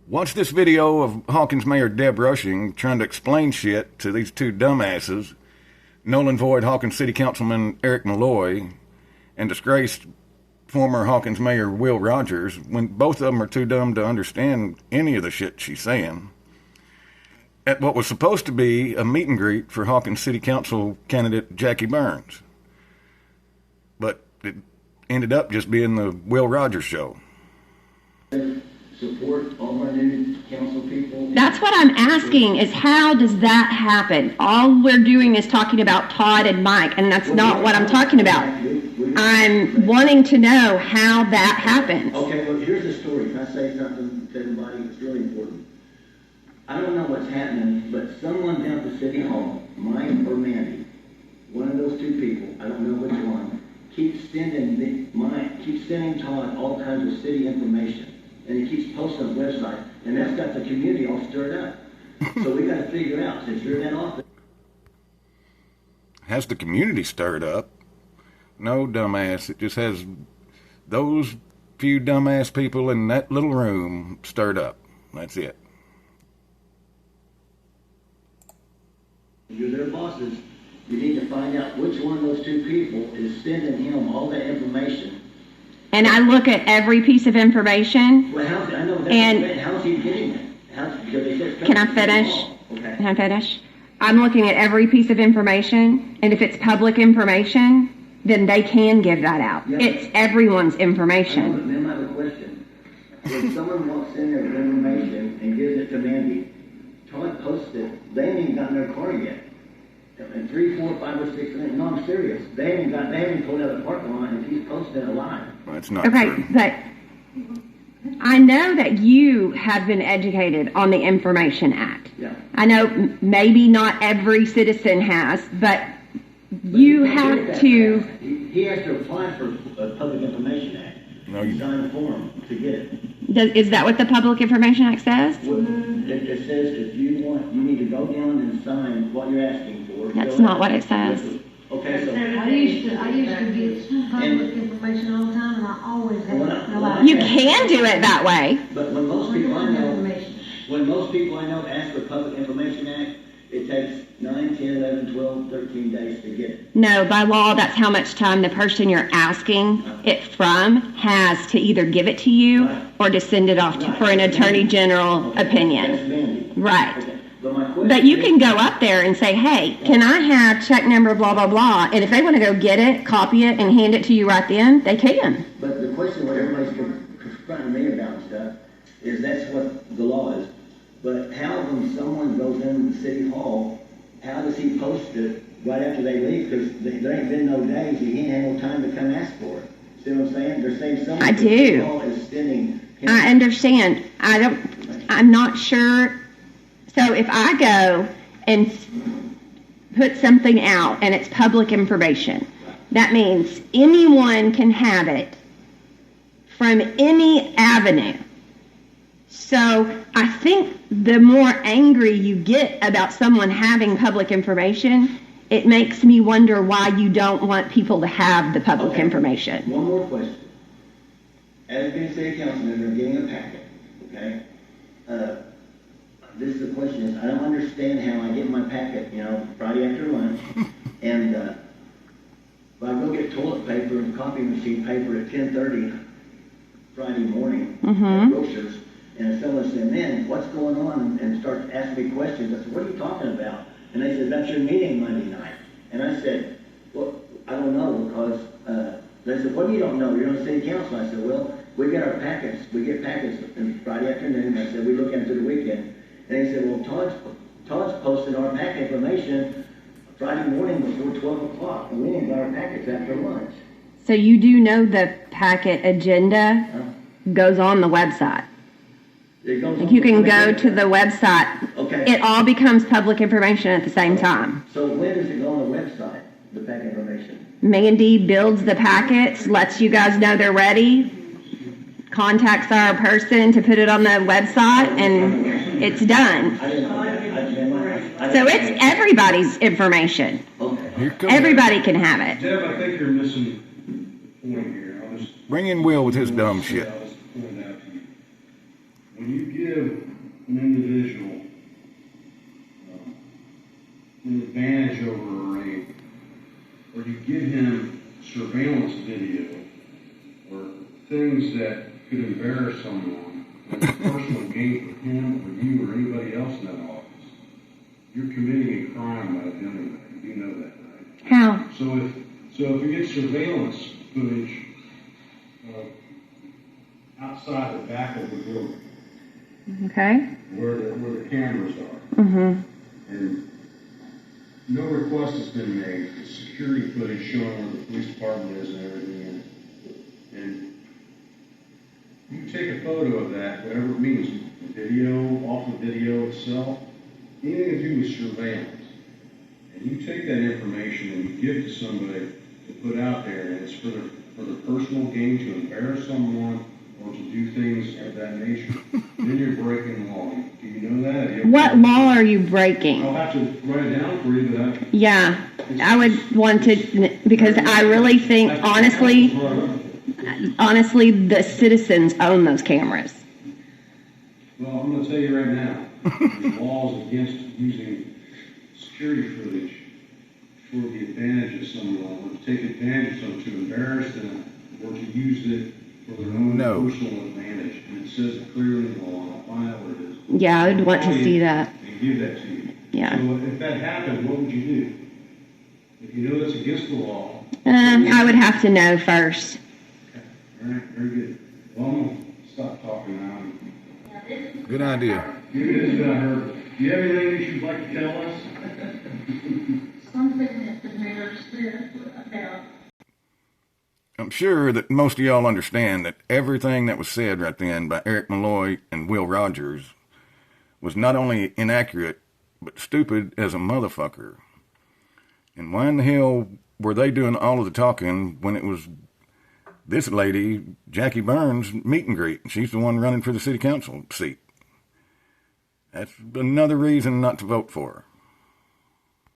Watch this video of Hawkins Mayor Deb Rushing trying to explain shit to these two dumbasses, Nolan Voigt, Hawkins City Councilman Eric Malloy, and disgraced former Hawkins Mayor Will Rogers, when both of them are too dumb to understand any of the shit she's saying. At what was supposed to be a meet and greet for Hawkins City Council candidate Jackie Burns. But it ended up just being the Will Rogers show. Support all our new council people. That's what I'm asking, is how does that happen? All we're doing is talking about Todd and Mike, and that's not what I'm talking about. I'm wanting to know how that happens. Okay, well, here's the story. Can I say something to everybody? It's really important. I don't know what's happening, but someone down at the city hall, Mike or Mandy, one of those two people, I don't know which one, keeps sending Todd all kinds of city information. And he keeps posting on the website, and that's got the community all stirred up. So we got to figure out, since you're in that office. Has the community stirred up? No, dumbass. It just has those few dumbass people in that little room stirred up. That's it. You're their bosses. You need to find out which one of those two people is sending him all that information. And I look at every piece of information. Well, I know that's and how's he getting it? Can I finish? Okay. Can I finish? I'm looking at every piece of information, and if it's public information, then they can give that out. Yeah. It's everyone's information. I know, but ma'am, I have a question. When someone walks in there with information and gives it to Mandy, Todd posts it. They ain't even gotten their car yet. And 3, 4, 5, or 6 minutes. No, I'm serious. They haven't pulled out of the parking lot, and he's posting it live. That's not okay, true. But I know that you have been educated on the Information Act. Yeah. I know maybe not every citizen has, but you have to. He has to apply for a Public Information Act. No, you sign a form to get it. Is that what the Public Information Act says? Well, it says if you want, you need to go down and sign what you're asking for. That's not what it says. Okay, so I used to get public information all the time, and I always had no idea. You can do it that way. But when most people I know ask for Public Information Act, it takes 9, 10, 11, 12, 13 days to get it. No, by law, that's how much time the person you're asking it from has to either give it to you or to send it off for an attorney general opinion. That's Mandy. Right. Okay. But But you can go up there and say, hey, can I have check number blah, blah, blah? And if they want to go get it, copy it, and hand it to you right then, they can. But the question what everybody's confronting me about stuff is that's what the law is. But how when someone goes into the city hall, how does he post it right after they leave? Because there ain't been no days, he ain't had no time to come ask for it. See what I'm saying? They're saying someone I in the city do. hall is sending him. I understand. I'm not sure. So if I go and put something out and it's public information, that means anyone can have it from any avenue. So I think the more angry you get about someone having public information, it makes me wonder why you don't want people to have the public information. One more question. As being city council member, getting a packet, okay? This is the question is, I don't understand how I get my packet, Friday after lunch, and if I go get toilet paper and copy machine paper at 10:30 Friday morning at Grocers, and if someone said, man, what's going on, and starts asking me questions, I said, what are you talking about? And they said, that's your meeting Monday night. And I said, well, I don't know, because they said, what do you don't know? You're on the city council. I said, well, we get our packets. We get packets on Friday afternoon. I said, we look into the weekend. And they said, well, Todd's posted our packet information Friday morning before 12 o'clock, and we didn't get our packets after lunch. So you do know the packet agenda goes on the website. Like you can go to the website. Okay. It all becomes public information at the same time. So when does it go on the website, the packet information? Mandy builds the packets, lets you guys know they're ready, contacts our person to put it on the website, and it's done. So it's everybody's information. Everybody can have it. Deb, I think you're missing a point here. Bring in Will with his dumb shit. when you give an individual an advantage over a rape, or you give him surveillance video, or things that could embarrass someone, as a personal gain for him or you or anybody else in that office, you're committing a crime by doing that. You know that, right? How? So if we get surveillance footage outside the back of the building, Okay. where the cameras are, Mm-hmm. and no request has been made, the security footage showing where the police department is and everything, and you take a photo of that, whatever it means, video, off the video itself, anything to do with surveillance, and you take that information and you give to somebody to put out there, and it's for the personal gain to embarrass someone or to do things of that nature, then you're breaking the law. Do you know that? What law are you breaking? I'll have to write it down for you, but Yeah, I would want to, because I really think, honestly, the citizens own those cameras. Well, I'm going to tell you right now, there's laws against using security footage for the advantage of someone, or to take advantage of someone, to embarrass them, or to use it for their own personal advantage. And it says it clearly in the law, and I'll find out what it is. Yeah, I would want to see that. And give that to you. Yeah. So if that happened, what would you do? If you know that's against the law. I would have to know first. Okay. All right, very good. Well, I'm going to stop talking now. Good idea. It is what I heard. Do you have anything that you'd like to tell us? Something that the mayor said about. I'm sure that most of y'all understand that everything that was said right then by Eric Malloy and Will Rogers was not only inaccurate, but stupid as a motherfucker. And why in the hell were they doing all of the talking when it was this lady, Jackie Burns, meet and greet? She's the one running for the city council seat. That's another reason not to vote for her.